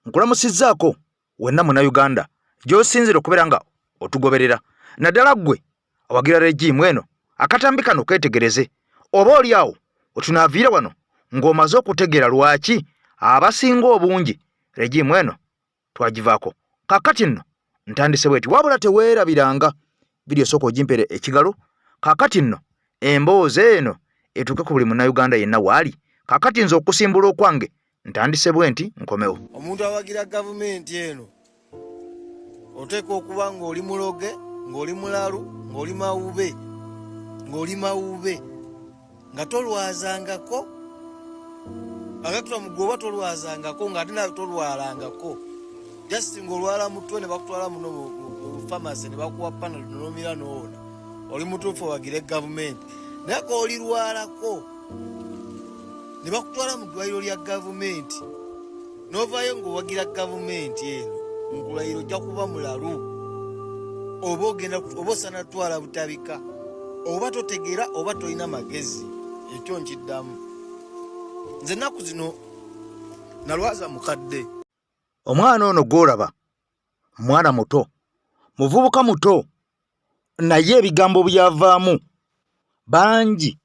nkulamusizzaako wenna Munnayuganda gy'osinzira okubeera nga otugoberera naddala ggwe awagira regimu eno akatambi kano keetegereze oba oli awo wetunaaviira wano ng'omaze okutegeera lwaki abasinga obungi regimu eno twagivaako. Kaakati nno ntandise bweti wabula teweerabiranga vidiyo sooka ogimpere ekigalo. Kaakati nno emboozi eno etuuke ku buli Munnayuganda yenna waali. Kaakati nze okusimbula okwange ntandise bwenti nkomewo. Omuntu awagira gavumenti eno oteeka okuba ng'oli muloge, ng'oli mulalu, ng'oli mawube nga tolwazangako agatula mugoba tolwazangako ng'ate nawe tolwalangako just ng'olwala mutwe ne bakutwala muno mu pharmacy ne bakuwa panadol n'omira n'owona oli mutuufu owagire gavumenti naye k'olirwalako ne bakutwala mu ddwaliro lya gavumenti n'ovaayo ng'owagira gavumenti eno mukulayiro ojja kuba mulalu oba osana twala butabika oba totegeera oba tolina magezi. Ekyo nkiddamu nze ennaku zino nalwaza mukadde. Omwana ono gw'olaba mwana muto muvubuka muto naye ebigambo byavaamu bangi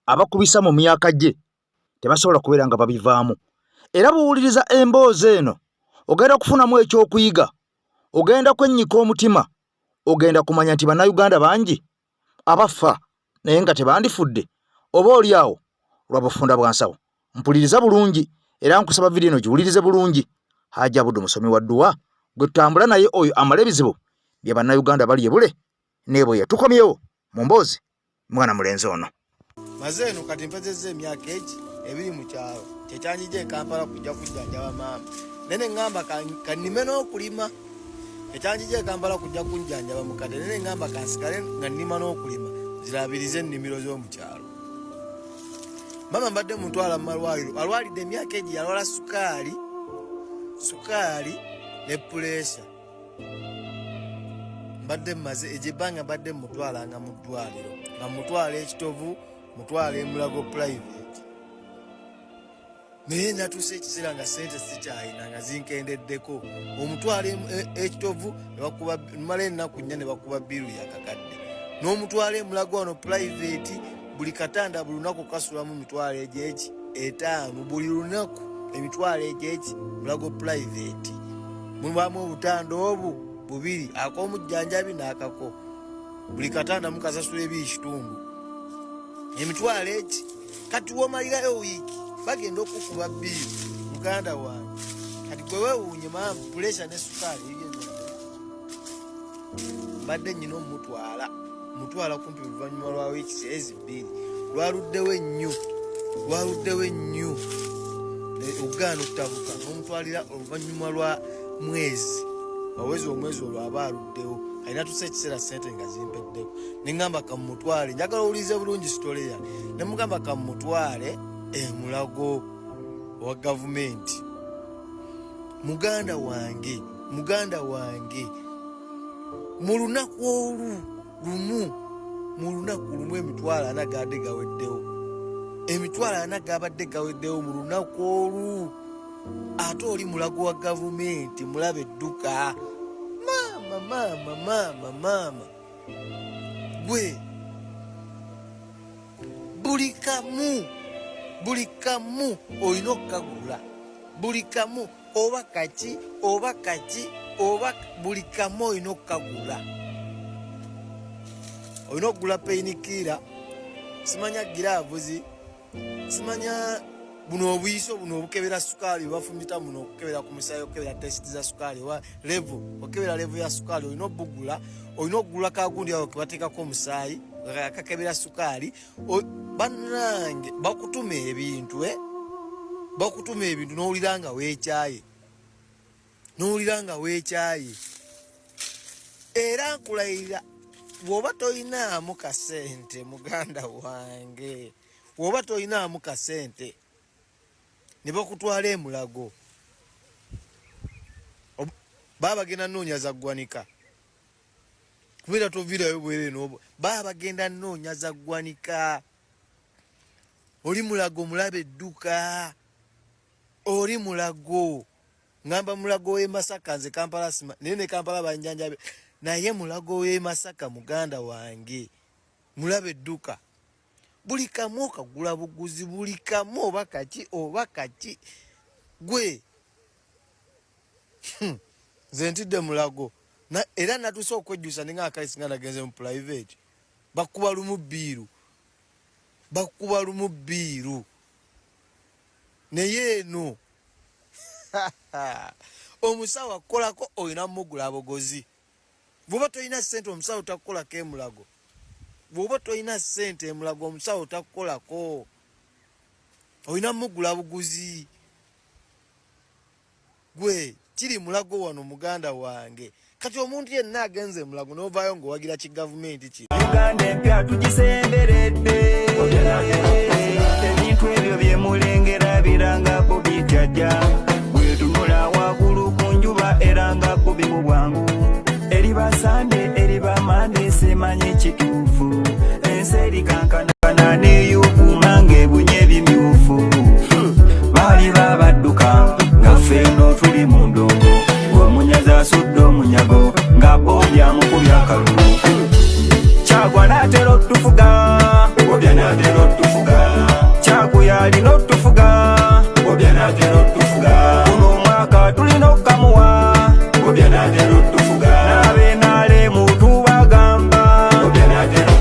abakubisa mu myaka gye tebasobola kubeera nga babivaamu. Era buwuliriza emboozi eno ogenda kufunamu ekyokuyiga, ogenda kwennyika omutima, ogenda kumanya nti Bannayuganda bangi abafa naye nga tebandifudde oba oli awo lwa bufunda bwa nsawo. Mpuliriza bulungi era nkusaba vidiyo eno giwulirize bulungi. Hajji Abuddu musomi wa dduwa gwe tutambula naye oyo amala ebizibu bye Bannayuganda bali ebule n'eboya. Tukomyewo mu mboozi mwana mulenzi ono. Maze eno kati mpezezza emyaka ebiri mu kyalo kyekyanjija e Kampala kujja kujjanjaba maama nene ngamba kannime n'okulima. Ekyanjija e Kampala kujja kunjanjaba mukadde nene ngamba kansigale nga nnima n'okulima zirabirize ennimiro z'omu kyalo. Mama mbadde mutwala mu malwaliro alwalidde emyaka egi yalwala sukaali ne puleesha. Mbadde mmaze egibbanga mbadde mutwalanga mu ddwaliro nga mutwala ekitovu mutwala emulago private naye natuuse ekiseera nga sente sikyayina nga zinkendeddeko omutwala ekitovu mala ennaku nnya ne bakuba biru yakakadde n'omutwala emulago wano private buli katanda buli lunaku kasulamu mitwalo egyeki 5 buli lunaku emitwalo egyeki mulago private mubamu obutanda obwo 2 ak'omujjanjabi n'akako buli katanda mukasasula ebikitundu emitwalo eki. Kati womalirayo wiiki bagenda okukuba biru muganda wange kati gwe weewuunye maama puleesha ne sukaali mbadde nnyina omutwala kumpi oluvannyuma lwa wiiki 2 lwaluddewo ennyo ogaana okutabuka n'omutwalira oluvannyuma lwa mwezi awezi omwezi olwo aba aluddewo alina tuse ekiseera sente nga zimpeddeko neŋŋamba kamutwale njagala owulize bulungi sitole yange ne mugamba kamutwale emulago wa gavumenti. Muganda wange mu lunaku lumu emitwalo 4 gabadde gaweddewo mu lunaku olu ate oli mulago wa gavumenti mulaba edduka. Maama gwe buli kamu olina okukagula buli kamu oba kaki oba buli kamu olina okukagula. Olina okugula painkiller, simanya giraavuzi, simanya buno obuyiso buno obukebera sukaali bafumita muno okukebera ku musaayi okukebera test za sukaali wa level okukebera level ya sukaali olina okugula kagundi awo kebateekako omusaayi kakebera sukaali. Bannange bakutuma ebintu n'owulira nga weekyaye era nkulayirira bw'oba toyinaamu kasente muganda wange bw'oba toyinaamu kasente ne bakutwala emulago baba bagenda nnoonya za ggwanika kubeera toviirayo bwere n'obwo baba bagenda nnoonya za ggwanika. Oli mulago mulaba edduka oli mulago ngamba mulago w'e Masaka nze Kampala sima nene Kampala banjanjabe naye mulago w'e Masaka muganda wange mulaba edduka buli kamu okagula buguzi buli kamu oba kaki gwe nze ntidde mulago era natuuse okwejjusa ninga akaisi nga nagenze mu private bakuba lumu bbiiru naye eno omusawo akolako olina mugula abogozi bw'oba tolina ssente omusawo takukolako emulago bw'oba tolina ssente emulago omusawo takukolako olina mugula buguzi gwe kiri mulago wano muganda wange kati omuntu yenna agenze mulago n'ovaayo ng'owagira kigavumenti ki Uganda empya tugisemberedde ebintu ebyo bye mulengera birangako bityajja bwetunula waggulu ku njuba erangako bimu bwangu eribasande eribamande simanyi kituufu ensi erikankana neyukuuma ng'ebunye ebimyufu baali babadduka nga ffenno tuli mu ndongo ng'omunyazi asudde omunyago nga bobya mukubya kalulu Chagwa natero tufuga Obya natero tufuga Chaguya alino tufuga Obya natero tufuga Kuno mwaka tulino kamuwa Obya natero tufuga Nabe nale mutu bagamba Obya natero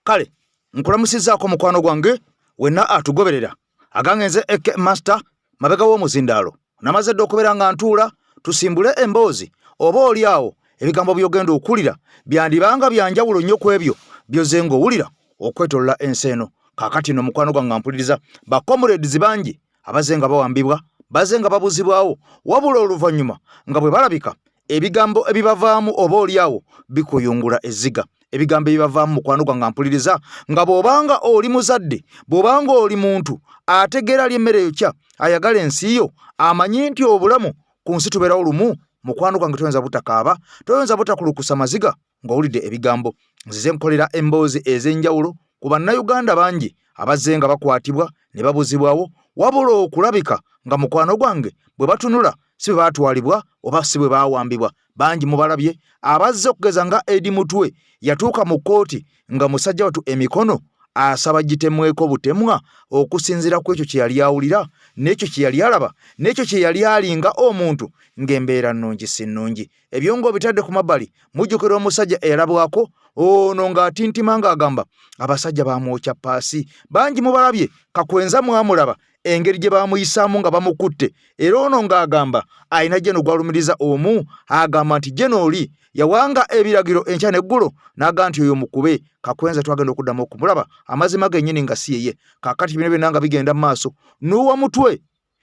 Kale nkulamusizaako mukwano gwange wenna atugoberera agangenze Eke Master mabega w'omuzindaalo namaze dde okubeera nga ntuula tusimbule emboozi oba oli awo ebigambo by'ogenda okulira byandibanga byanjawulo nnyo ku ebyo byoze ng'owulira okwetolola ensi eno kaakati nno mukwano gwange mpuliriza bakomuledizi bangi abaze nga bawambibwa baze nga babuzibwawo wabula oluvannyuma nga bwe balabika ebigambo ebibavaamu oba oli awo bikuyungula ezziga ebigambo ebibavaamu mukwano gwange mpuliriza nga bw'obanga oli muzadde bw'obanga oli muntu ategeera ly'emmere yokya ayagala ensi yo amanyi nti obulamu ku nsi tubeerawo lumu mukwano gwange toyinza butakaaba toyinza butakulukusa maziga ng'owulidde ebigambo nzize nkolera emboozi ez'enjawulo ku bannayuganda bangi abazze nga bakwatibwa ne babuzibwawo wabula okulabika nga mukwano gwange bwe batunula si bwe baatwalibwa oba si bwe baawambibwa bangi mubalabye abazze okugeza nga Edi Mutwe yatuuka mu kkooti nga musajja watu emikono asaba gitemweko butemwa okusinziira ku ekyo kye yali awulira n'ekyo kye yali alaba n'ekyo kye yali alinga omuntu ng'embeera nnungi si nnungi ebyo ng'obitadde ku mabbali mujjukira omusajja eyalabwako ono ng'atintima ng'agamba abasajja baamwokya paasi bangi mubalabye kakwenza mwamulaba engeri gye baamuyisaamu nga bamukutte era ono ng'agamba alina jeno gwalumiriza omu agamba nti jeno oli yawanga ebiragiro enkya n'eggulo n'agamba nti oyo mukube kakwenza twagenda okuddamu okumulaba amazima gennyini nga si yeye kaakati bino byonna nga bigenda mu maaso n'uwa mutwe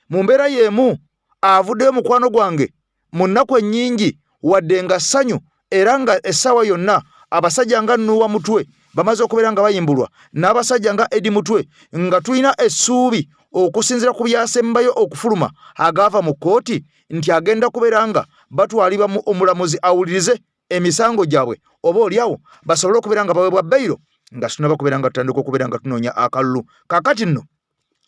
mu mbeera y'emu avuddeyo mukwano gwange mu nnaku ennyingi wadde nga ssanyu era nga essaawa yonna abasajja nga n'uwa mutwe bamaze okubeera nga bayimbulwa n'abasajja nga Edi Mutwe nga tulina essuubi okusinziira ku byasembayo okufuluma agaava mu kkooti nti agenda kubeera nga batwalibwa mu omulamuzi awulirize emisango gyabwe oba oliawo basobole okubeera nga baweebwa beyiro nga tunaba kubeera nga tutandika okubeera nga tunoonya akalulu kaakati nno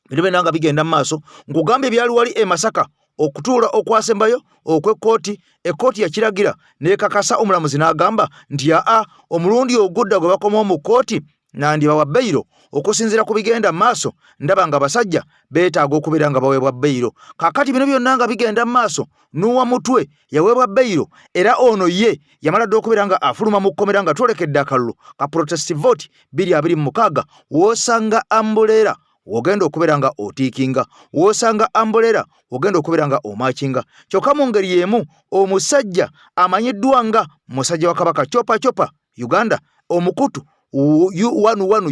bino byonna nga bigenda mu maaso nkugambye byali wali e Masaka okutuula okwasembayo okw'ekkooti ekkooti yakiragira n'ekakasa omulamuzi n'agamba nti aa omulundi ogudda gwe bakomawo mu kkooti nandibawa beyiro okusinziira ku bigenda mu maaso ndaba nga abasajja beetaaga okubeera nga baweebwa beyiro kaakati bino byonna nga bigenda mu maaso n'uwa mutwe yaweebwa beyiro era ono ye yamala dde okubeera nga afuluma mu kkomera nga twolekedde akalulu ka protestive vote 226 w'osanga ambuleera wogenda okubeera nga otiikinga w'osanga ambuleera wogenda okubeera nga omaakinga kyokka mu ngeri y'emu omusajja amanyiddwa nga musajja wa kabaka copa Uganda omukutu U11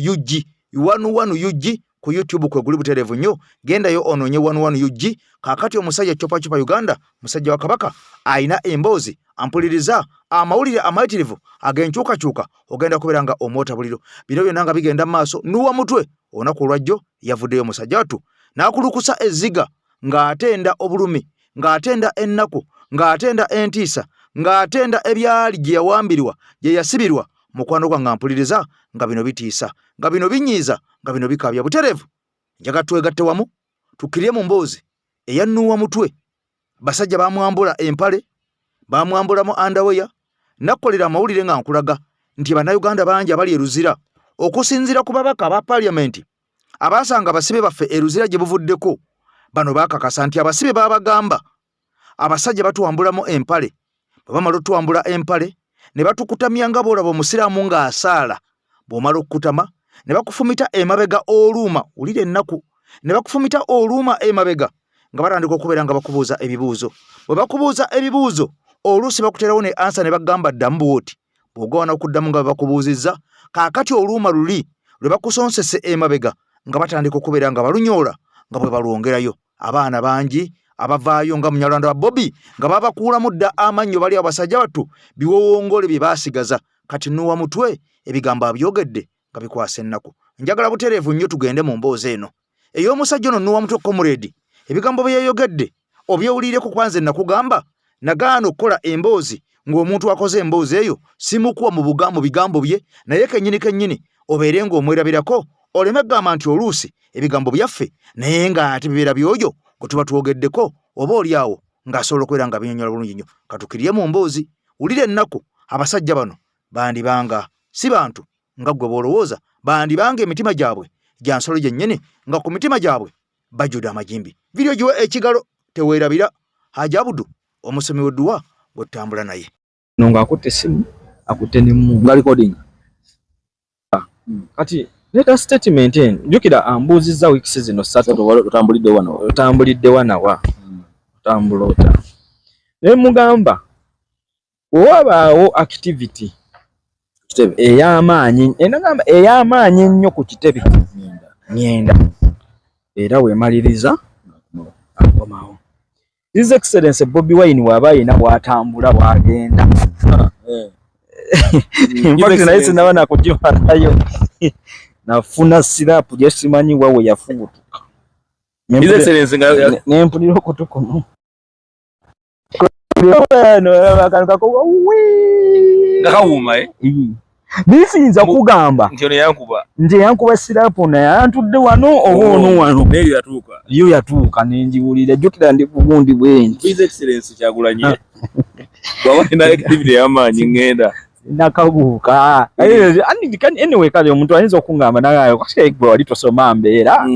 UG ku YouTube kwe guli buterevu nnyo gendayo onoonye 11 UG kaakati omusajja copa Uganda musajja wa kabaka ayina emboozi ampuliriza amawulire amayitirivu ag'enkyukakyuka ogenda kubeera nga omwota buliro bino byonna nga bigenda mu maaso n'uwa mutwe olunaku olwajjo yavuddeyo musajja watu n'akulukusa ezziga ng'atenda obulumi ng'atenda ennaku ng'atenda entiisa ng'atenda ebyali gye yawambirwa gye yasibirwa mukwano gwange mpuliriza nga bino bitiisa nga bino binyiiza nga bino bikaabya buterevu njaga twegatte wamu tukkirye mu mboozi eya n'uwa mutwe basajja bamwambula empale bamwambulamu underwear nakolera amawulire nga nkulaga nti bannayuganda bangi abali eruzira okusinzira ku babaka ba parliament abasanga abasibe baffe eruzira gye buvuddeko bano bakakasa nti abasibe babagamba abasajja batuwambulamu empale bamala otuwambula empale ne batukutamya nga bwolaba omusiraamu ng'asaala bw'omala okukutama ne bakufumita emabega oluuma wulira ennaku ne bakufumita oluuma emabega nga batandika okubeera nga bakubuuza ebibuuzo bwe bakubuuza ebibuuzo oluusi bakuterawo ne ansa ne bagamba ddamu bwoti bw'ogawana okuddamu nga bakubuuzizza kaakati oluuma luli lwe bakusonsese emabega nga batandika okubeera nga balunyoola nga bwe balwongerayo abaana bangi abavaayo nga munyalwanda wa Bobby nga babakuulamu dda amannyo bali abasajja battu biwowongole bye baasigaza kati nuwa mutwe ebigambo abyogedde nga bikwasa ennaku njagala butereevu nnyo tugende mu mboozi eno ey'omusajja ono nuwa mutwe comrade ebigambo bye yayogedde obyewulireko kwanze nakugamba nagaana okukola emboozi ng'omuntu akoze emboozi eyo simukuwa mu bigambo bye naye kennyini obeere ng'omwerabirako oleme gamba nti oluusi ebigambo byaffe naye ng'ate bibeera byoyo gwe tuba twogeddeko oba oli awo ng'asobola okubeera nga binyonyola bulungi nnyo katukirye mu mboozi wulira ennaku abasajja bano bandibanga si bantu nga ggwe bw'olowooza bandibanga emitima gyabwe gya nsolo gyennyini nga ku mitima gyabwe bajjudde amagimbi vidiyo giwe ekigalo teweerabira Haji Abudu omusomi w'edduwa bw'otambula naye no ng'akutte essimu akutte n'emmundu nga recording kati leta statement en jukira ambuuzizza wiikisi zino 3 otambulidde wanawa otambulota ne mugamba owabaawo activity ey'amaanyi enagamba ey'amaanyi ennyo ku kitebe nyenda era weemaliriza akomawo His Excellency Bobi Wine waba ayina bw'atambula bw'agenda mpaka naye sinaba nakugibalayo nafuna sirapu gye simanyi wawe yafubutuka nempulira okutukuno bisinza kugamba nti yankuba sirapu naye antudde wano oba ono wano yo yatuuka nenjiwulira jjukira ndi bugundi bwenti nakabuuka anyway kale omuntu ayinza okungamba naye gwe wali tosoma mbeera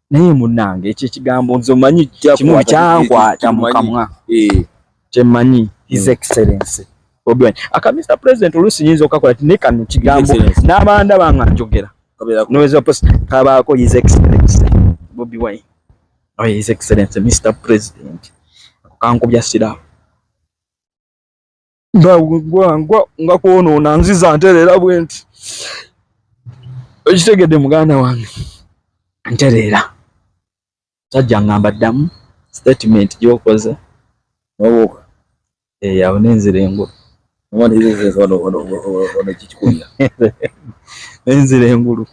naye munnange ekyo ekigambo nze omanyi kimu kyankwa kyamukamwa kyemmanyi His Excellency Bobi Wine aka Mr. President oluusi nyinza okakola ti naye kano kigambo n'abanda banga njogera noweza kabaako His Excellency Bobi Wine His Excellency Mr. President kankubya sirapu nga kwonoona nziza ntereera bwenti ekitegedde muganda wange ntereera sajja ngamba ddamu statement gy'okoze nobuuka awo nenzira engulu nenzira engulu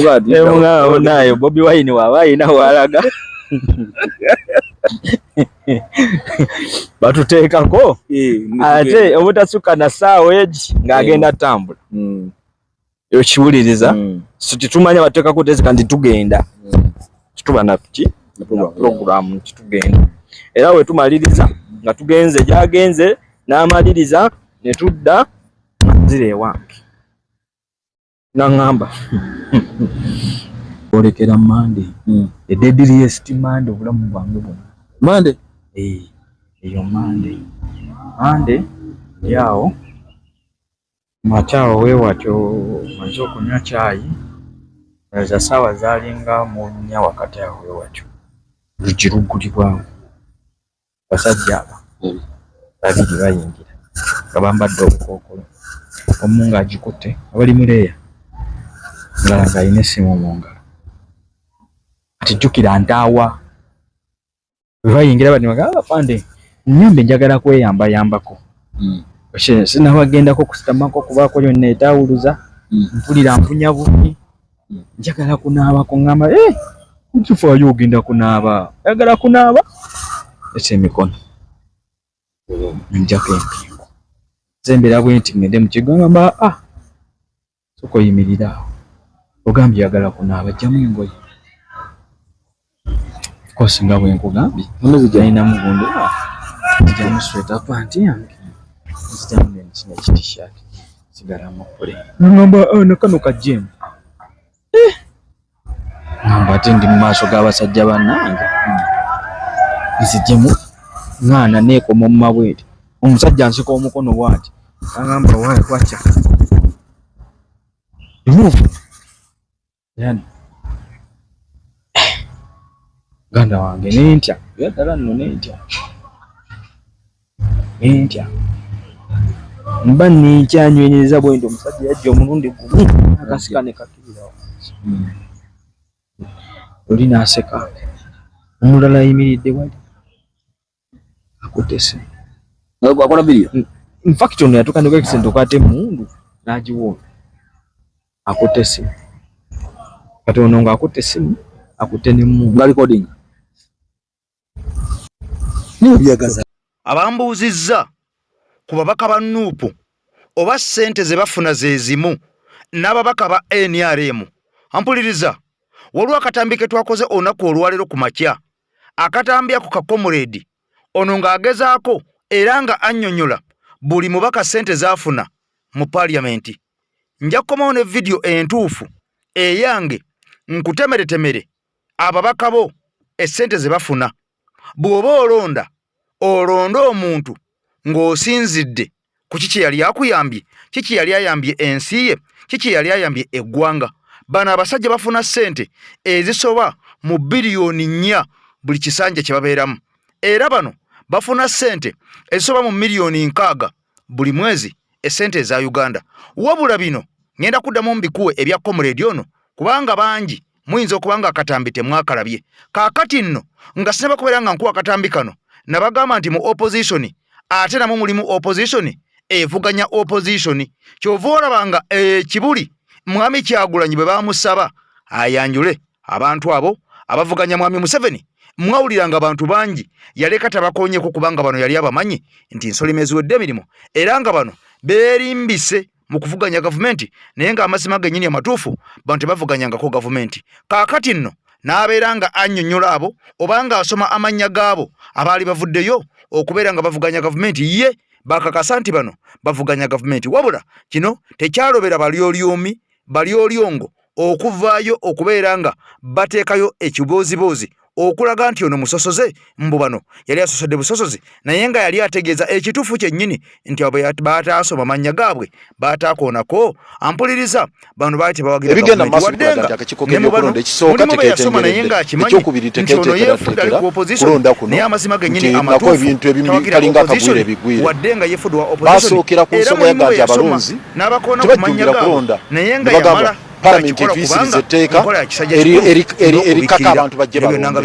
emugabo nayo Bobi Wine waba ayina walaga batuteekako ate obutasuka na ssaawa egi ng'agenda tambula ekiwuliriza titumanya bateekako tezika nti tugenda kituba naki programu kitugenda era we tumaliriza nga tugenze gyagenze n'amaliriza ne tudda nzira ewange naŋŋamba olekera Mande the deadliest Mande obulamu bwange bwonna Mande eyo Mande yawo makyawo weewatyo maze okunywa caayi za ssaawa zaalinga mu 4 wakati awo weewatyo luggi luggulibwawo basajja aba babiri bayingira nga bambadde obukookolo omu ng'agikutte abali muleeya mulala ng'alina essimu mu ngalo ati jjukira ntaawa bwe bayingira bati bagamba Mande nnyambe njagala kweyambayambako sinabagendako kusitamako kubaako yonna etaawuluza mpulira mpunya bubi njagala kunaabako ŋŋamba nkifaayo ogenda kunaaba ayagala kunaaba esa emikono njako empingu zembera bwenti ngende mu kigo ŋŋamba soka oyimirira awo ogambye yagala kunaaba jjamu engoye kosi nga bwe nkugambye jalina mugundi zijamu sweater panty yange zijamu n'ekina t-shirt sigala mukule ngamba nakano kajjemu ngamba ate ndi mu maaso g'abasajja bannange nzijemu ngana neekoma mu mabwere omusajja nsika omukono bwati agamba waaye kwacha move yani ganda wange nentya yadala nno nentya mba nekyanywenyeza bwenti omusajja yajja omulundi gumu akasika ne kakirirawo oli naseka omulala ayimiridde wali akutese akola video in fact ono yatuka ndiko ekisente okwate mundu nagiwona akutese kati ono nga akutese akute ne mundu recording ni byagaza abambuuzizza ku babaka ba Nuupu oba ssente ze bafuna ze zimu n'ababaka ba NRM. Ampuliriza waliwo akatambi ke twakoze olunaku olwaleero ku makya akatambi ako ka comrade ono ng'agezaako era nga annyonnyola buli mubaka ssente zaafuna mu paliamenti. Nja kukomawo ne vidiyo entuufu eyange nkutemeretemere ababaka bo essente ze bafuna. Bw'oba olonda omuntu ng'osinzidde ku kiki yali akuyambye, kiki yali ayambye ensi ye, kiki yali ayambye eggwanga. Bano abasajja bafuna ssente ezisoba mu biliyoni 4 buli kisanja kye babeeramu, era bano bafuna ssente ezisoba mu miliyoni 6 buli mwezi essente eza Uganda. Wabula bino ngenda kuddamu mbikuwe ebya comrade ono kubanga bangi muyinza okubanga akatambi temwakalabye. Kaakati nno nga sinaba kubeera nga nkuwa akatambi kano nabagamba nti mu opposition ate namwe mulimu opposition evuganya opposition. Kyova olabanga Kibuli mwami Kyagulanyi bwe bamusaba ayanjule abantu abo abavuganya mwami Museveni, mwawuliranga abantu bangi yaleka tabakonyeeko kubanga bano yali abamanyi nti nsolo emeziwedde emirimu era nga bano beerimbise mu kuvuganya gavumenti naye nga amazima gennyini amatuufu bantu tebavuganyangako gavumenti. Kaakati nno n'abeera nga annyonnyola abo obanga asoma amannya gaabo abaali bavuddeyo okubeera nga bavuganya gavumenti ye bakakasa nti bano bavuganya gavumenti. Wabula kino tekyalobera balyolyongo okuvaayo okubeera nga bateekayo ekiboozibozi okulaga nti ono musosoze mbu bano yali asosodde busosozi naye nga yali ategeeza ekituufu kyennyini nti abo bataasoma mannya gaabwe bataakoonako. Ampuliriza bano baali tebawagira yasoma naye nga akimanyi nti ono yeefudde ali ku opposition naye amazima gennyini amatuufu tawagira opposition wadde nga yeefuddwa opposition era mulimu yasoma n'abakoona ku mannya gaabo naye nga yamala Parliament etuyisiriza etteeka erikaka abantu bajje balonda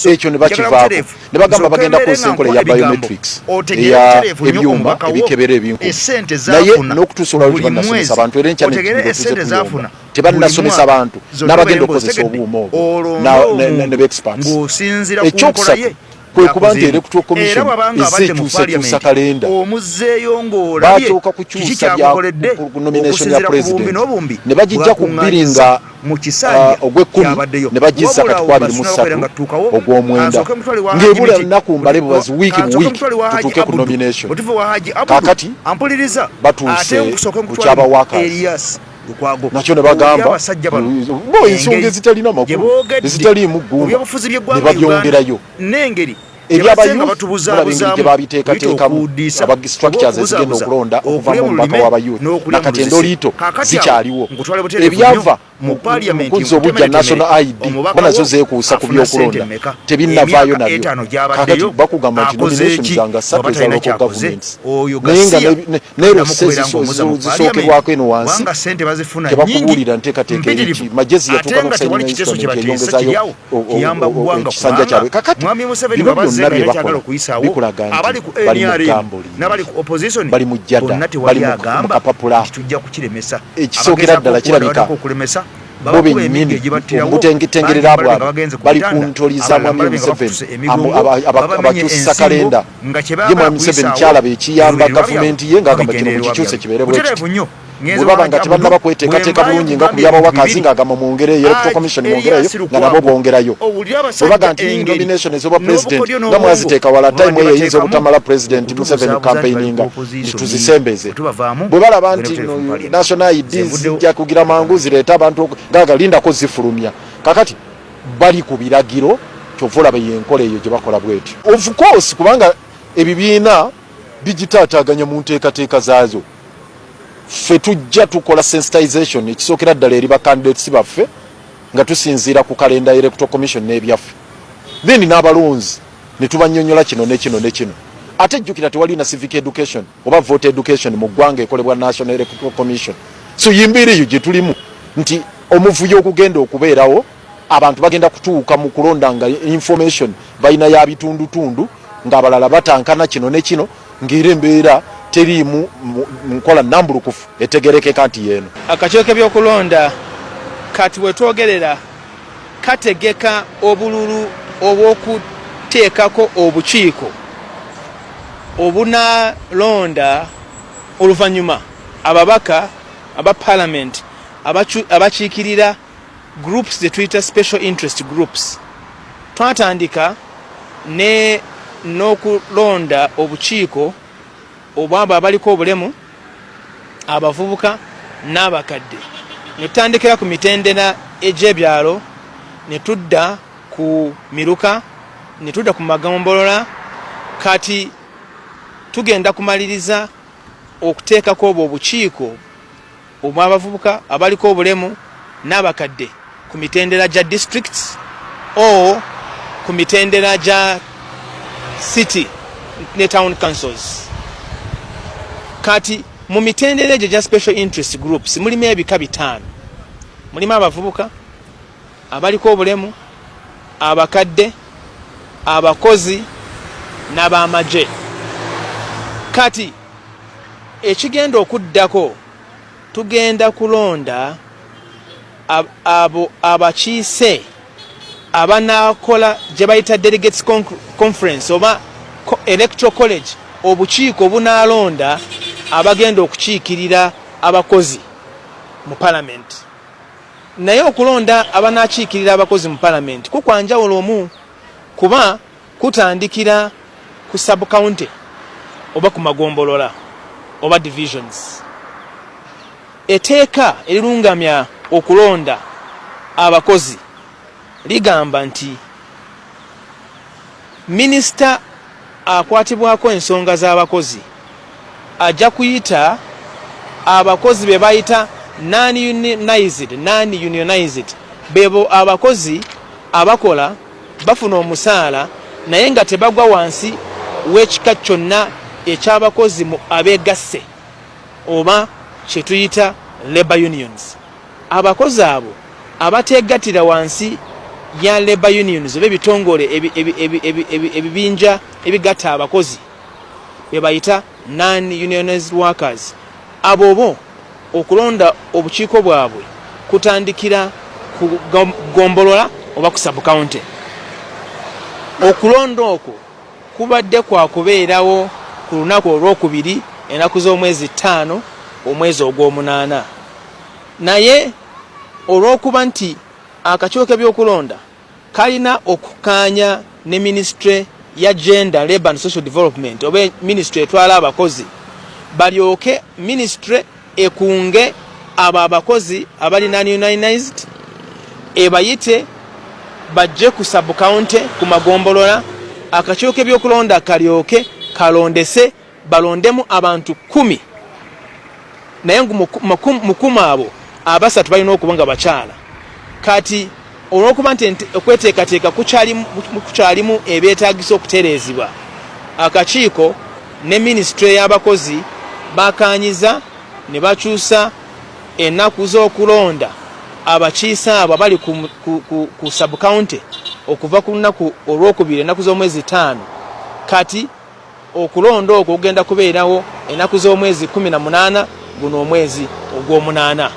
ekyo ne bakivaamu ne bagamba bagenda kukozesa enkola ya biometrics eya ebyuma ebikebera ebinku naye n'okutuusa olwaliro tebannasomesa abantu era enkya tebannasomesa abantu n'abagenda okukozesa obuuma obwo ne beexperts. Ekyokusatu kwe kuba nti electoral commission ezeekyusa kalenda baatuuka kukyusa ku nomination ya president ne bagijja ku bbiringa ogw'ekkumi ne bagizza kati ku 23 ogw'omwenda ng'ebula lunaku mbale bubazi wiiki mu wiiki tutuuke ku nomination. Kaakati batuuse ku kyaba workers nakyo ne bagamba bo ensonga ezitalina magulu ezitaliimu ggumba ne babyongerayo ebyabayuth mulabingeri gye babiteekateekamu structures ezigenda okulonda okuva mu mubaka w'abayuth nakati endoliito zikyaliwo ebyava mu kuza obujja national id bonazo zeekuusa ku byokulonda tebinnavaayo nabyo. Kakati bakugamba nti nominations zanga 3 eza local governments naye nga nerose zisookerwako eno wansi tebakubuulira nteekateeka eriki magezi yatuuka n'okusayina instrument eyongezayo ekisanja kyabwe. Kakati bino byonna bye bakola bikulaga nti bali mu gamboli bali mu jjada bali mu kapapula. Ekisookera ddala kirabika bo bennyini obutengetengerera bwabwe bali kuntoliza mwami Museveni abakyusa kalenda ye mwami Museveni kyalaba ekiyamba gavumenti ye ng'agamba kino mukikyuse kibeere bwekiti bwebaba nga tebannaba kweteekateeka bulungi nga ku by'abawakazi ng'agamba mu ngeri eyo electoral commission mu ngeri eyo nga nabo bongerayo bwebaga nti nomination ez'obwa president nga mwaziteeka wala time eyo eyinza obutamala president Museveni campaigninga tuzisembeze bwe balaba nti national IDs zijja kugira mangu zireeta abantu ngaaga lindako zifulumya kakati bali ku biragiro kyova olaba yenkola eyo gye bakola bweti of course kubanga ebibiina bigitaataaganya mu nteekateeka zaazo ffe tujja tukola sensitization ekisookera ddala eri bacandidates baffe nga tusinziira ku kalenda electoral commission n'ebyaffe then n'abalonzi ne tubannyonnyola kino ne kino ne kino ate ejjukira tewali na civic education oba vote education mu ggwanga ekolebwa national electoral commission so yimbiiri eyo gye tulimu nti omuvuyo okugenda okubeerawo abantu bagenda kutuuka mu kulonda nga information balina ya bitundutundu ng'abalala batankana kino ne kino ng'era embeera teriimu nkola nambulukufu etegerekeka nti yeeno akakiiko by'okulonda kati wetwogerera kategeka obululu obw'okuteekako obukiiko obunalonda oluvannyuma ababaka aba parliament abakiikirira groups ze tuyita special interest groups twatandika n'okulonda obukiiko obwabo abaliko obulemu abavubuka n'abakadde ne tutandikira ku mitendera egy'ebyalo ne tudda ku miruka ne tudda ku magombolola kati tugenda kumaliriza okuteekako obwo obukiiko obw'abavubuka abaliko obulemu n'abakadde ku mitendera gya districts o ku mitendera gya city ne town councils kati mu mitendera egyo gya special interest groups mulimu ebika 5 mulimu abavubuka abaliko obulemu abakadde abakozi n'abamaje kati ekigenda okuddako tugenda kulonda abo abakiise abanakola gye bayita delegates conference oba electoral college obukiiko obunalonda abagenda okukiikirira abakozi mu parliament naye okulonda abanakiikirira abakozi mu parliament kukwanjawulo omu kuba kutandikira ku sub county oba ku magombolola oba divisions eteeka erirungamya okulonda abakozi ligamba nti minisita akwatibwako ensonga z'abakozi ajja kuyita abakozi be bayita non-unionized bebo abakozi abakola bafuna omusaala naye nga tebagwa wansi w'ekika kyonna eky'abakozi mu abeegasse oba kye tuyita labor unions abakozi abo abateegattira wansi ya labor unions oba ebitongole ebibinja ebigatta abakozi be bayita non-unionized workers abo okulonda obukiiko bwabwe kutandikira ku gombolola oba ku sub county okulonda okwo kubadde kwa kubeerawo ku lunaku olwokubiri ennaku z'omwezi 5 omwezi ogw'omunaana naye olw'okuba nti akakiiko by'okulonda kalina okukaanya ne ministry ya gender labour and social development oba ministry etwala abakozi balyoke ministry ekunge abo abakozi abali non-unionized ebayite bajje ku sub county ku magombolola akakiiko by'okulonda kalyoke kalondese balondemu abantu 10 naye mukuma abo abasatu balina okuba nga bakyala kati olw'okuba nti okweteekateeka kukyalimu ebyetaagisa okutereezibwa akakiiko ne minisitule y'abakozi bakaanyiza ne bakyusa ennaku z'okulonda abakiise abo abali ku sub county okuva ku lunaku olwokubiri ennaku z'omwezi 5 kati okulonda okwo kugenda kubeerawo ennaku z'omwezi 18 guno omwezi ogw'omunaana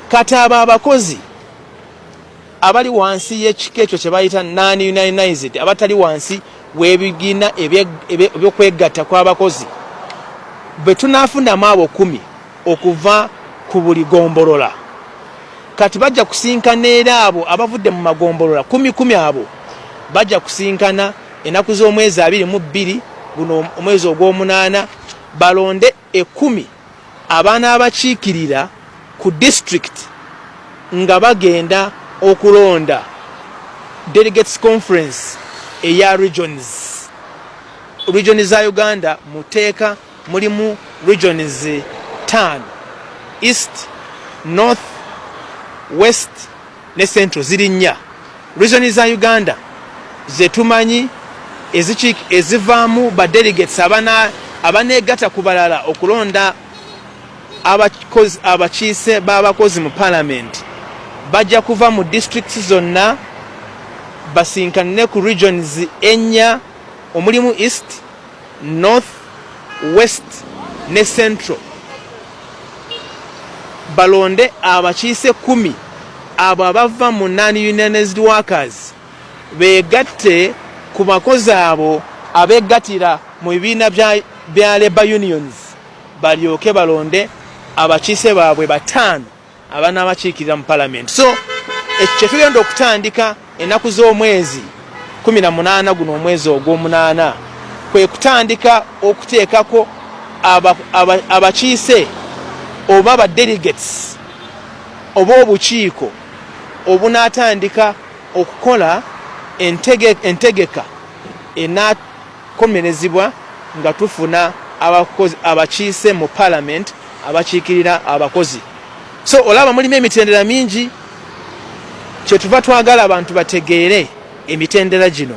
kati abo abakozi abali wansi y'ekika ekyo kye bayita non-unionized abatali wansi w'ebibiina eby'okwegatta kw'abakozi bwe tunaafunamu abo 10 okuva ku buli gombolola. Kati bajja kusinkana era abo abavudde mu magombolola 10 abo bajja kusinkana enaku z'omwezi 22 guno omwezi ogw'omunaana balonde 10 abaana abakiikirira ku district nga bagenda okulonda delegates conference eya regions za Uganda muteeka mulimu regions 5 east north west ne central ziri 4 regions za Uganda zetumanyi ezivaamu ba delegates abaneegata ku balala okulonda abakiise b'abakozi mu parliament bajja kuva mu districts zonna basinkanire ku regions 4 omulimu east north west ne central balonde abakiise 10 abo abava mu non-unionized workers begatte ku makozi abo abegatira mu bibiina bya labor unions balyoke balonde abakiise baabwe 5 abana abakiikirira mu parliament. So ekyo tugenda okutandika enaku z'omwezi 18 guno omwezi ogw'omunaana kwe kutandika okuteekako abakiise oba ba delegates oba obukiiko obunaatandika okukola entegeka enaakomerezebwa nga tufuna abakiise mu parliament abakiikirira abakozi. So olaba mulimu emitendera mingi kyetuva twagala abantu bategeere emitendera gino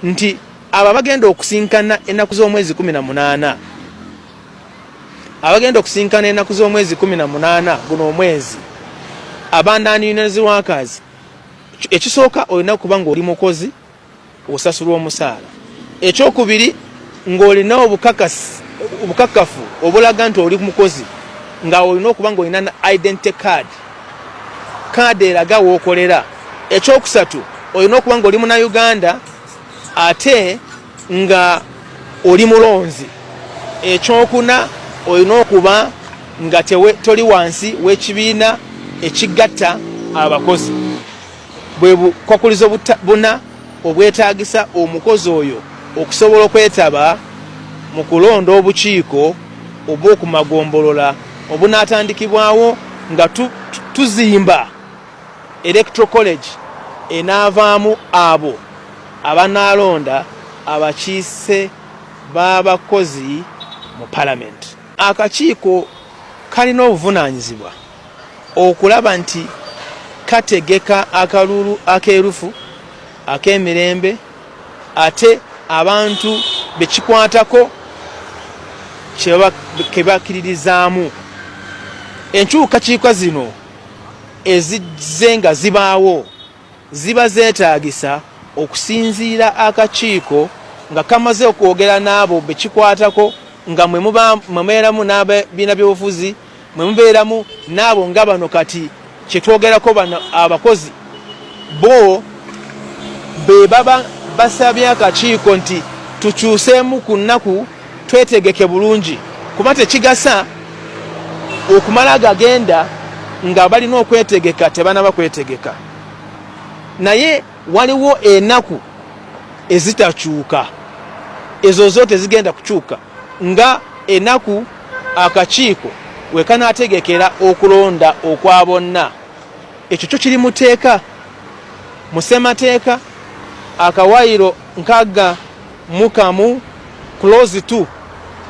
nti aba bagenda okusinkana enaku z'omwezi 18 abagenda okusinkana enaku z'omwezi 18 guno omwezi non-unionized workers ekisooka olina okuba ng'oli mukozi osasulwa omusaala. Ekyokubiri ng'olina obukakafu obulaga nti oli mukozi nga olina okuba ng'olina identity card eraga w'okolera. Ekyokusatu olina okuba ng'oli muna Uganda ate nga oli mulonzi. Ekyokuna olina okuba nga toli wansi w'ekibiina ekigatta abakozi. Bwe bukwakulizo buna obwetaagisa omukozi oyo okusobola okwetaba mu kulonda obukiiko obw'okumagombolola obunaatandikibwawo nga tuzimba electoral college enaavaamu abo abanaalonda abakiise b'abakozi mu parliament. Akakiiko kalina obuvunaanyizibwa okulaba nti kategeka akalulu akeerufu ak'emirembe ate abantu bekikwatako kebakiririzaamu. Enkyukakyuka zino ezizze nga zibaawo ziba zeetaagisa okusinziira akakiiko nga kamaze okwogera n'abo bekikwatako nga mwe mubeeramu n'ababiina by'obufuzi mwe mubeeramu n'abo nga bano kati kyetwogerako bano abakozi bo be baba basabye akakiiko nti tukyuseemu ku nnaku twetegeke bulungi kuba tekigasa okumala agagenda nga balina okwetegeka tebanaba kwetegeka. Naye waliwo ennaku ezitakyuka ezo zo tezigenda kukyuka nga ennaku akakiiko wekanaategekera okulonda okwa bonna. Ekyo kyo kiri muteeka musemateeka akawaayiro nkagga mukamu clause 2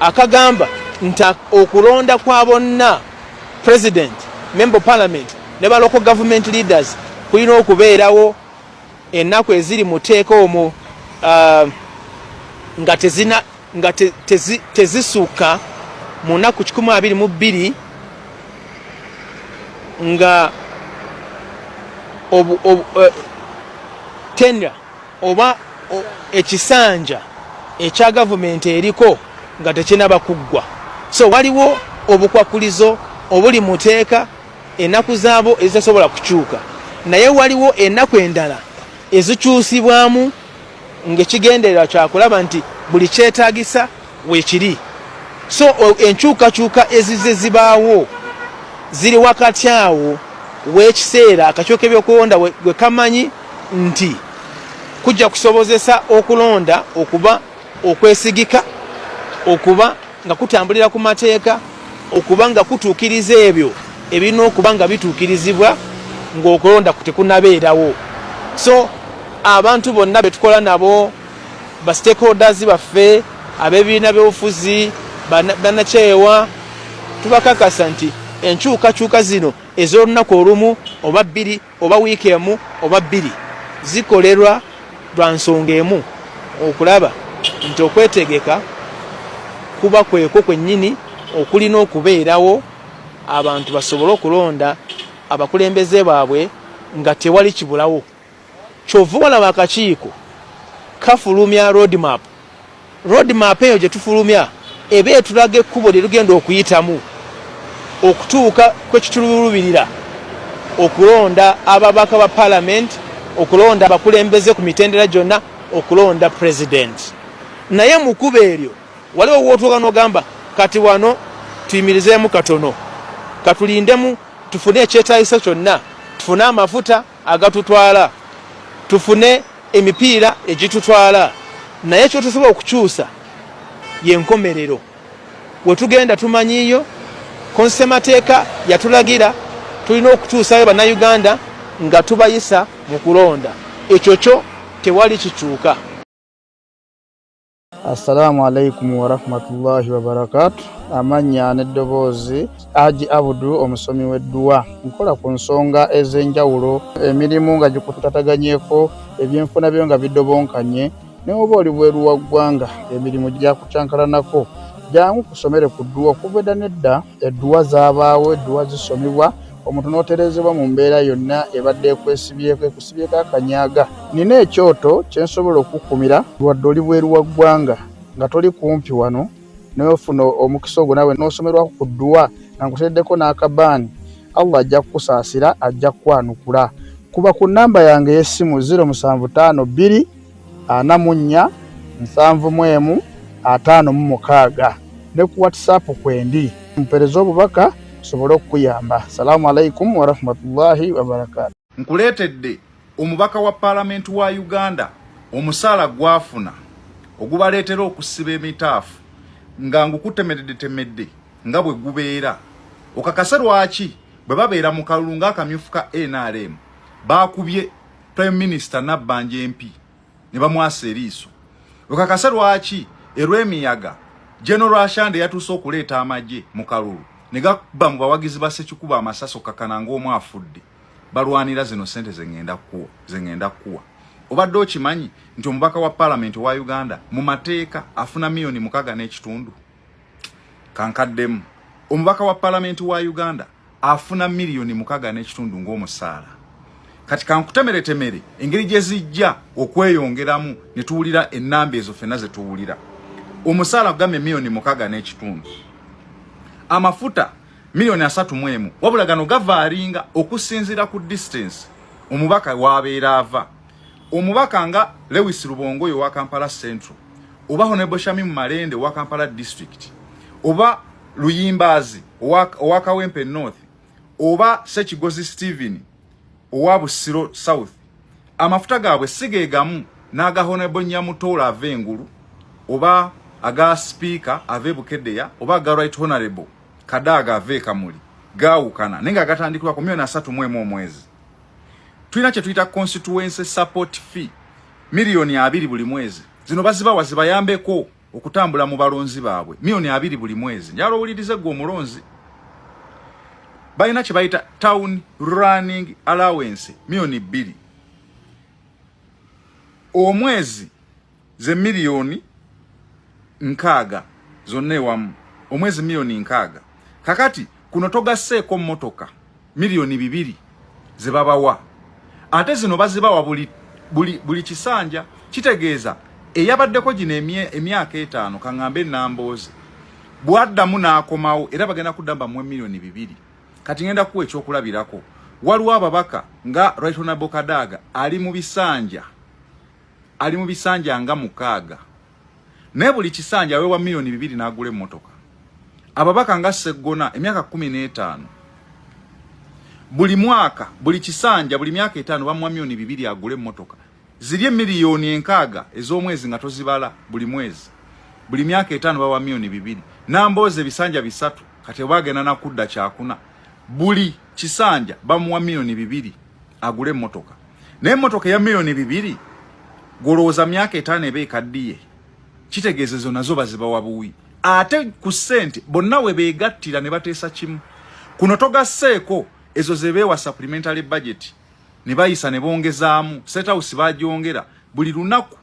akagamba nti okulonda kwa bonna president member parliament ne ba local government leaders kulina okubeerawo ennaku eziri muteeka omwo nga tezisuuka mu nnaku 122 nga tenda oba ekisanja ekya gavumenti eriko nga tekinaba kuggwa. So waliwo obukwakulizo obuli muteeka ennaku zaabo ezisobola kukyuka, naye waliwo ennaku endala ezikyusibwamu ng'ekigendererwa kyakulaba nti buli kyetaagisa weekiri. So enkyukakyuka ezizze zibaawo ziri wakati awo w'ekiseera akakiiko k'ebyokulonda we kamanyi nti kujja kusobozesa okulonda okuba okwesigika, okuba nga kutambulira ku mateeka, okuba nga kutuukiriza ebyo ebirina okuba nga bituukirizibwa ng'okulonda tekunabeerawo. So abantu bonna betukola nabo, ba stakeholders baffe, ab'ebibiina by'obufuzi, bannakyewa, tubakakasa nti enkyukakyuka zino ez'olunaku olumu oba bbiri oba wiiki emu oba bbiri zikolerwa lwa nsonga emu, okulaba nti okwetegeka kuba kweko kwennyini okulina okubeerawo abantu basobole okulonda abakulembeze baabwe nga tewali kibulawo. Kyova olaba akakiiko kafulumya roadmap eyo gye tufulumya eba etulaga ekkubo lye lugenda okuyitamu okutuuka kwekitulubirira okulonda ababaka ba parliament, okulonda abakulembeze ku mitendera gyonna, okulonda president. Naye mu kkubo eryo waliwo wootuuka n'ogamba kati wano tuyimirizeemu katono, katulindemu tufune ekyetaagisa kyonna, tufune amafuta agatutwala, tufune emipiira egitutwala. Naye kyotusobola okukyusa y'enkomerero. We tugenda tumanyiyo konsemateeka yatulagira tulina okutuusayo bannayuganda nga tubayisa mu kulonda. Ekyo kyo tewali kikyuka. Assalamu alaikum wa rahmatullahi wa barakatuh. Amanya n'eddoboozi Haji Abudu omusomi w'edduwa. Nkola ku nsonga ez'enjawulo, emirimu nga gikutataganyeko, ebyenfuna byo nga bidobonkanye, ne oba oli bweru wa ggwanga emirimu gyakucankalanako. Jangu kusomere ku dduwa. Okuva edda nedda edduwa zaabaawo, edduwa zisomibwa, omuntu n'oterezebwa mu mbeera yonna ebadde ekwesibyeko, ekusibyeko akanyaaga. Nina ekyoto kye nsobola okukumira wadde oli bweru wa ggwanga nga toli kumpi wano n'ofuna omukisa ogwo nawe n'osomerwako ku dduwa nga nkuteddeko n'akabaani, Allah ajja kukusaasira, ajja kukwanukula. Kuba ku nnamba yange y'essimu 0752 44 71 56 ne ku WhatsApp kwendi mpereza obubaka sobolo okuyamba. Assalamu alaikum wa rahmatullahi wa barakatuh. Nkuleetedde omubaka wa Parliament wa Uganda omusaala gwafuna ogubaleetera okusiba emitaafu nga ngukutemedde nga bwe gubeera. Okakase lwaki bwe babeera mu kalulu ng'akamyufu ka NRM baakubye Prime Minister Nabbanja MP ne bamwasa eriiso. Okakase lwaki erw'emiyaga General Ashande yatuuse okuleeta amagye mu kalulu ne gabba mu bawagizi ba Ssekikubo amasaso kakana ng'omu afudde. Balwanira zino sente zengenda kuwa. Obadde okimanyi nti omubaka wa Parliament wa Uganda mu mateeka afuna $1.6 million. Kankaddemu omubaka wa Parliament wa Uganda afuna $1.6 million ng'omusaala. Kati kankutemere engeri gye zijja okweyongeramu ne tuwulira ennamba ezo ffenna ze tuwulira. Omusaala gugambe $1.6 million. Amafuta $3.1 wabula gano gavaalinga okusinziira ku distance omubaka wabeera ava. Omubaka nga Lewis Rubongoyo wa Kampala Central, oba Honorable Shamim Malende wa Kampala District, oba Luyimbazi owa Kawempe North, oba Sekigozi Steven owa Busiro South, amafuta gaabwe sigeegamu n'aga Honorable Nyamutola ave Engulu, oba aga Speaker ave Bukeddeya, oba aga Right Honorable Kadaga ave Kamuli, gaawukana nenga gatandikibwa ku $3.1 omwezi. Tulina kye tuyita constituency support fee $2 buli mwezi. Zino bazibawa zibayambeko okutambula mu balonzi baabwe $2 buli mwezi. Njalo owulirize gwe omulonzi. Balina kye bayita town running allowance $2 omwezi, ze $6 zonna ewamu omwezi $6. Kakati kuno togasseeko mmotoka $2 ze babawa. Ate zino bazibawa buli kisanja. Kitegeeza eyabaddeko gino emyaka 5 kaŋŋambe Nambooze bwaddamu n'akomawo era bagenda kudamba mu $2 Kati ngenda kuwa ekyokulabirako. Waliwo ababaka nga Right Honorable Kadaga ali mu bisanja nga 6. Naye buli kisanja awewa $2 n'agula emmotoka. Ababaka nga Seggona emyaka 15 buli mwaka buli kisanja buli myaka 5 bamwa milioni 2 agule mmotoka ziri miliyoni 6 ez'omwezi nga tozibala buli mwezi buli myaka 5 bawa milioni 2 namboze bisanja 3 kati bagenda na kudda kyakuna buli kisanja bamwa milioni 2 agule mmotoka ne mmotoka ya milioni 2 goloza myaka 5 ebe kaddiye kitegeezezo nazo bazibawa buwi ate ku sente bonna we begattira ne bateesa kimu kuno togasseeko ezo zebewa supplementary budget ne bayisa ne bongezaamu State House bagyongera buli lunaku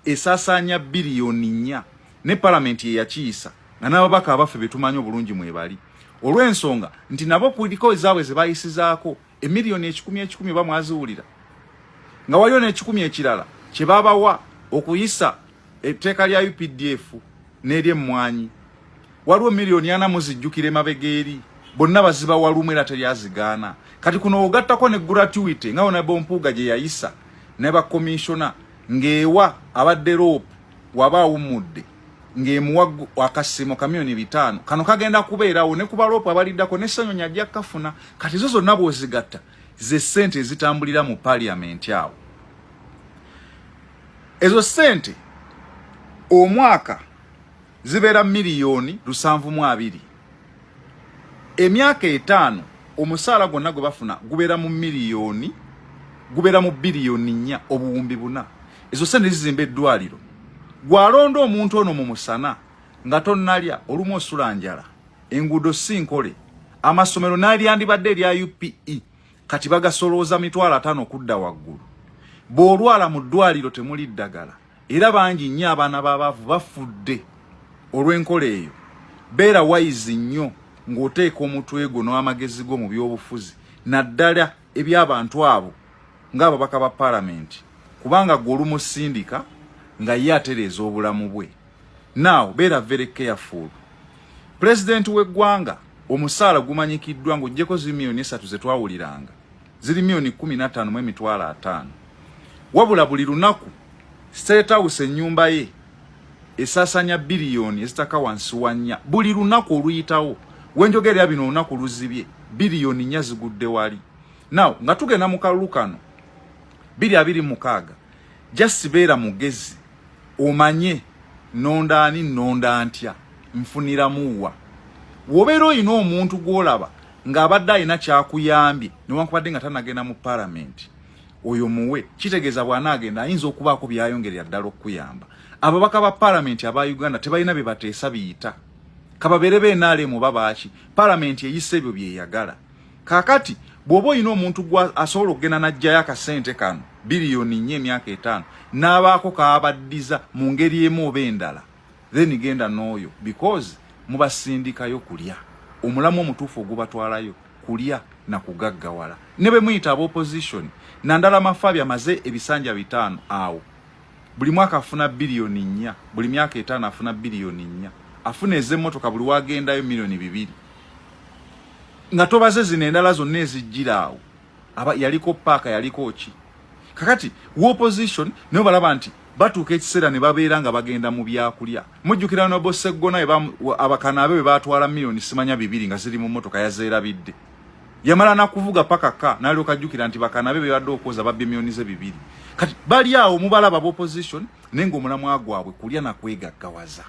esasanya biliyoni 4 ne parliament ye yakiisa nga n'ababaka abafe betumanyi obulungi mwebali olw'ensonga nti nabo kuliko ezaabwe ze bayisizaako emiliyoni 10 bamwaziwulira nga waliyo ne10 ekirala kye babawa okuyisa etteeka lya UPDF n'ery'emmwanyi waliwo miliyoni 4 muzijjukire mabegeeri bonna baziba walumu era teryazigaana kati kuno ogattako ne gratuity nga wona bompuuga gye yayisa ne ba commissioner ng'ewa abadde rope waba awummudde ng'emuwa akasimo ka milioni 5 kano kagenda kubeerawo ne kuba rope abaliddako n'essanyu ajja kafuna kati zo zonna bw'ozigatta ze ssente ezitambulira mu parliament awo ezo ssente omwaka zibeera miliyoni 720 emyaka 5 omusaala gwonna gwe bafuna gubeera mu miliyoni gubeera mu biliyoni 4 obuwumbi 4 ezo ssente zizimba eddwaliro gwalonda omuntu ono mu musana nga tonnalya olumu osula njala enguudo si nkole amasomero n'eryandibadde erya UPE kati bagasolooza mitwalo 5 okudda waggulu bw'olwala mu ddwaliro temuli ddagala era bangi nnyo abaana b'abaavu bafudde olw'enkola eyo beera wayizi nnyo ng'oteeka omutwe gwo n'amagezi go mu byobufuzi naddala eby'abantu abo ng'ababaka ba parliament kubanga gw'olumusindika nga ye atereeza obulamu bwe now beera very careful president w'eggwanga omusaala gumanyikiddwa ng'oggyeko zi miliyoni 3 ze twawuliranga ziri miliyoni 15 mu emitwalo 5 wabula buli lunaku State House ennyumba ye esasanya biliyoni ezitaka wansi wa 4 buli lunaku oluyitawo wenjogerera bino olunaku luzibye biliyoni 4 zigudde wali now nga tugenda mu kalulu kano 226 just beera mugezi omanye nondaani nonda ntya nfuniramuwa wobeera oyina omuntu gw'olaba ng'abadde alina kyakuyambye newankubadde nga tanagenda mu parliament oyo muwe kitegeeza bw'anaagenda ayinza okubaako byayongerera ddala okuyamba ababaka ba parliament aba Uganda tebalina bye bateesa biyita kababeere b'NRM babaaki parliament eyisa ebyo byeyagala kaakati bw'oba oyina omuntu asobola okugenda n'ajjayo akasente kano biliyoni 4 emyaka 5 n'abaako kaabaddiza mu ngeri emu oba endala then genda n'oyo because mubasindikayo kulya omulamu omutuufu ogubatwalayo kulya na kugaggawala ne bwe muyita ab'opposition nandala mafabi amaze ebisanja 5 awo buli mwaka afuna biliyoni 4 buli myaka 5 afuna biliyoni 4 afuna ez'emmotoka buli wagendayo miliyoni 2 nga tobaze zino endala zonna ezijjira awo yaliko paaka yaliko ki kakati opposition nibo balaba nti batuuka ekiseera ne babeera nga bagenda mu byakulya mujjukira no Bosseggona abakanabe batwala miliyoni simanya 2 nga ziri mu mmotoka yazeerabidde yamala nakuvuga paka ka nalyo kajjukira nti bakanabe bebadde okwoza babbe miliyoni 2 kati bali awo mubalaba opposition nengo omulamwa gwabwe kulya na kwegaggawaza